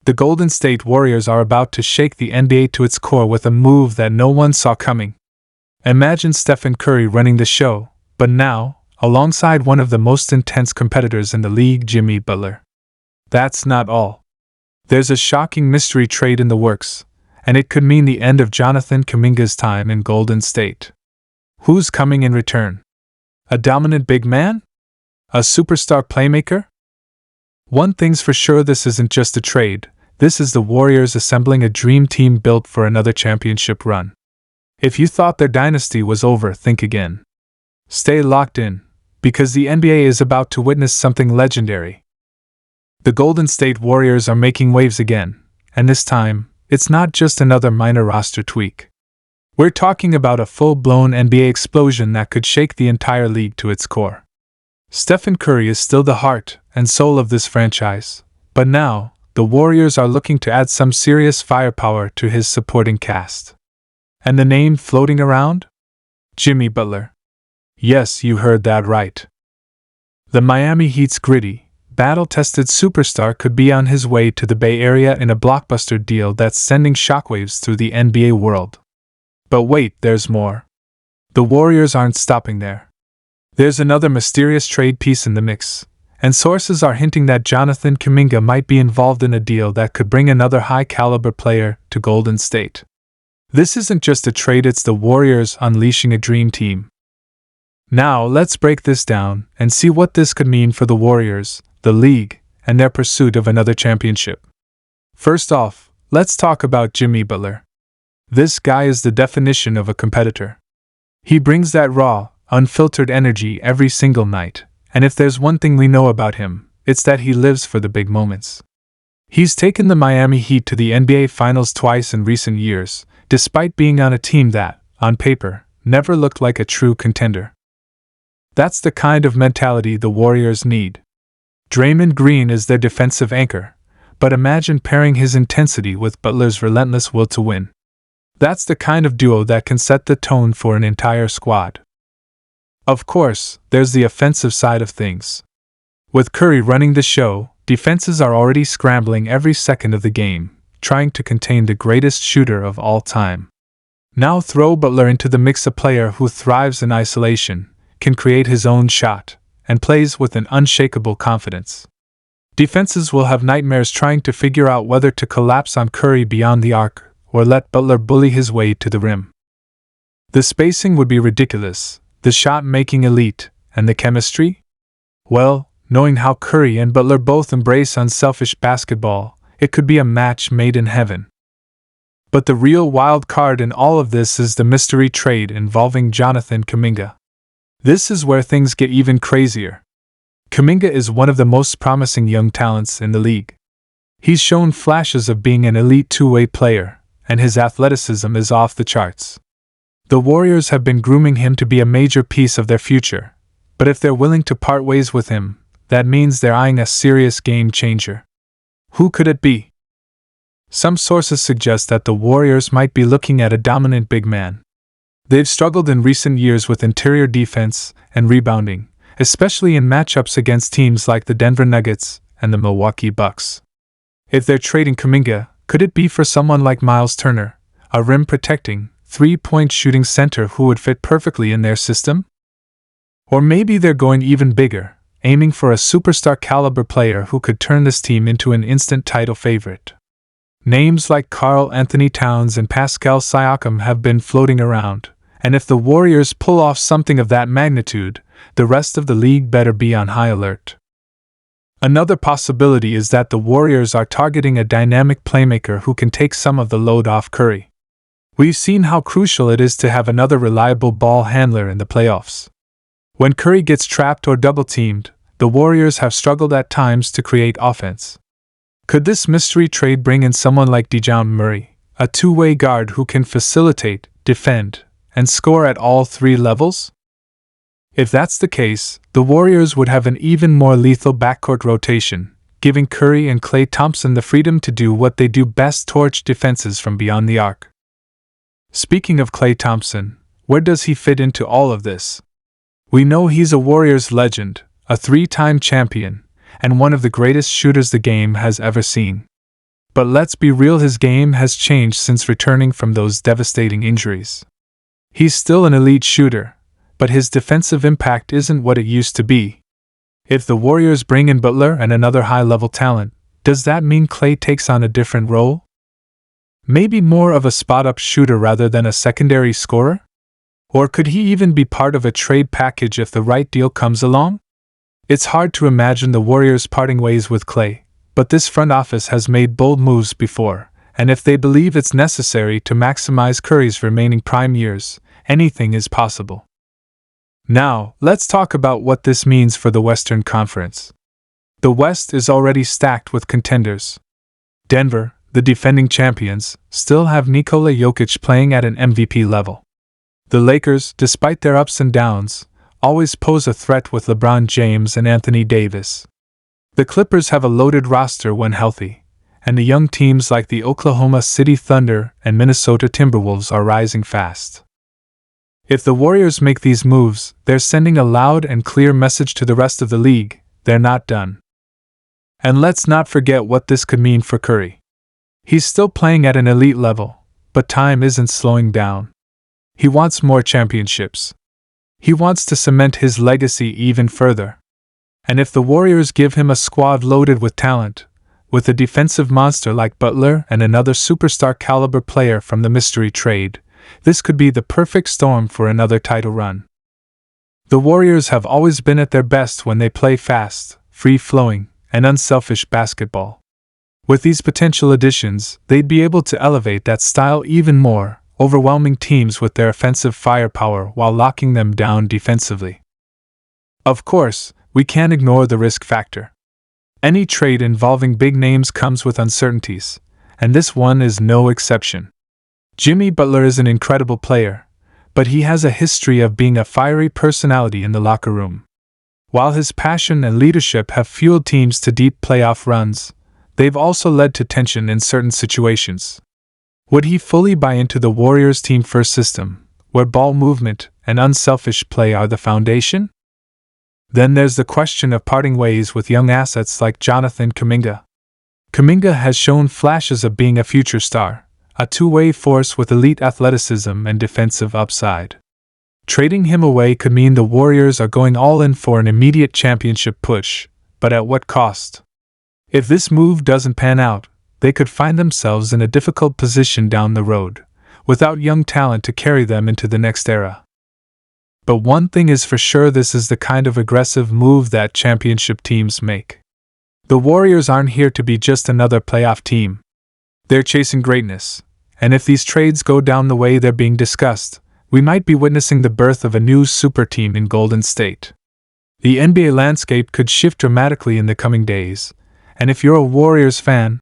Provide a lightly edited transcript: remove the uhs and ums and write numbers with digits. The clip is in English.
The Golden State Warriors are about to shake the NBA to its core with a move that no one saw coming. Imagine Stephen Curry running the show, but now, alongside one of the most intense competitors in the league, Jimmy Butler. That's not all. There's a shocking mystery trade in the works, and it could mean the end of Jonathan Kuminga's time in Golden State. Who's coming in return? A dominant big man? A superstar playmaker? One thing's for sure, this isn't just a trade, this is the Warriors assembling a dream team built for another championship run. If you thought their dynasty was over, think again. Stay locked in, because the NBA is about to witness something legendary. The Golden State Warriors are making waves again, and this time, it's not just another minor roster tweak. We're talking about a full-blown NBA explosion that could shake the entire league to its core. Stephen Curry is still the heart and soul of this franchise, but now, the Warriors are looking to add some serious firepower to his supporting cast. And the name floating around? Jimmy Butler. Yes, you heard that right. The Miami Heat's gritty, battle-tested superstar could be on his way to the Bay Area in a blockbuster deal that's sending shockwaves through the NBA world. But wait, there's more. The Warriors aren't stopping there. There's another mysterious trade piece in the mix, and sources are hinting that Jonathan Kuminga might be involved in a deal that could bring another high-caliber player to Golden State. This isn't just a trade, it's the Warriors unleashing a dream team. Now let's break this down and see what this could mean for the Warriors, the league, and their pursuit of another championship. First off, let's talk about Jimmy Butler. This guy is the definition of a competitor. He brings that raw, unfiltered energy every single night, and if there's one thing we know about him, it's that he lives for the big moments. He's taken the Miami Heat to the NBA Finals twice in recent years, despite being on a team that, on paper, never looked like a true contender. That's the kind of mentality the Warriors need. Draymond Green is their defensive anchor, but imagine pairing his intensity with Butler's relentless will to win. That's the kind of duo that can set the tone for an entire squad. Of course, there's the offensive side of things. With Curry running the show, defenses are already scrambling every second of the game, trying to contain the greatest shooter of all time. Now throw Butler into the mix, a player who thrives in isolation, can create his own shot, and plays with an unshakable confidence. Defenses will have nightmares trying to figure out whether to collapse on Curry beyond the arc or let Butler bully his way to the rim. The spacing would be ridiculous, the shot-making elite, and the chemistry? Well, knowing how Curry and Butler both embrace unselfish basketball, it could be a match made in heaven. But the real wild card in all of this is the mystery trade involving Jonathan Kuminga. This is where things get even crazier. Kuminga is one of the most promising young talents in the league. He's shown flashes of being an elite two-way player, and his athleticism is off the charts. The Warriors have been grooming him to be a major piece of their future, but if they're willing to part ways with him, that means they're eyeing a serious game changer. Who could it be? Some sources suggest that the Warriors might be looking at a dominant big man. They've struggled in recent years with interior defense and rebounding, especially in matchups against teams like the Denver Nuggets and the Milwaukee Bucks. If they're trading Kuminga, could it be for someone like Miles Turner, a rim-protecting, three-point shooting center who would fit perfectly in their system? Or maybe they're going even bigger, aiming for a superstar-caliber player who could turn this team into an instant title favorite. Names like Karl Anthony Towns and Pascal Siakam have been floating around, and if the Warriors pull off something of that magnitude, the rest of the league better be on high alert. Another possibility is that the Warriors are targeting a dynamic playmaker who can take some of the load off Curry. We've seen how crucial it is to have another reliable ball handler in the playoffs. When Curry gets trapped or double-teamed, the Warriors have struggled at times to create offense. Could this mystery trade bring in someone like DeJounte Murray, a two-way guard who can facilitate, defend, and score at all three levels? If that's the case, the Warriors would have an even more lethal backcourt rotation, giving Curry and Klay Thompson the freedom to do what they do best: torch defenses from beyond the arc. Speaking of Klay Thompson, where does he fit into all of this? We know he's a Warriors legend, a three-time champion, and one of the greatest shooters the game has ever seen. But let's be real, his game has changed since returning from those devastating injuries. He's still an elite shooter, but his defensive impact isn't what it used to be. If the Warriors bring in Butler and another high-level talent, does that mean Klay takes on a different role? Maybe more of a spot-up shooter rather than a secondary scorer? Or could he even be part of a trade package if the right deal comes along? It's hard to imagine the Warriors parting ways with Klay, but this front office has made bold moves before, and if they believe it's necessary to maximize Curry's remaining prime years, anything is possible. Now, let's talk about what this means for the Western Conference. The West is already stacked with contenders. Denver, the defending champions, still have Nikola Jokic playing at an MVP level. The Lakers, despite their ups and downs, always pose a threat with LeBron James and Anthony Davis. The Clippers have a loaded roster when healthy, and the young teams like the Oklahoma City Thunder and Minnesota Timberwolves are rising fast. If the Warriors make these moves, they're sending a loud and clear message to the rest of the league: they're not done. And let's not forget what this could mean for Curry. He's still playing at an elite level, but time isn't slowing down. He wants more championships. He wants to cement his legacy even further. And if the Warriors give him a squad loaded with talent, with a defensive monster like Butler and another superstar caliber player from the mystery trade, this could be the perfect storm for another title run. The Warriors have always been at their best when they play fast, free-flowing, and unselfish basketball. With these potential additions, they'd be able to elevate that style even more, overwhelming teams with their offensive firepower while locking them down defensively. Of course, we can't ignore the risk factor. Any trade involving big names comes with uncertainties, and this one is no exception. Jimmy Butler is an incredible player, but he has a history of being a fiery personality in the locker room. While his passion and leadership have fueled teams to deep playoff runs, they've also led to tension in certain situations. Would he fully buy into the Warriors' team-first system, where ball movement and unselfish play are the foundation? Then there's the question of parting ways with young assets like Jonathan Kuminga. Kuminga has shown flashes of being a future star, a two-way force with elite athleticism and defensive upside. Trading him away could mean the Warriors are going all in for an immediate championship push, but at what cost? If this move doesn't pan out, they could find themselves in a difficult position down the road, without young talent to carry them into the next era. But one thing is for sure, this is the kind of aggressive move that championship teams make. The Warriors aren't here to be just another playoff team. They're chasing greatness, and if these trades go down the way they're being discussed, we might be witnessing the birth of a new superteam in Golden State. The NBA landscape could shift dramatically in the coming days, and if you're a Warriors fan,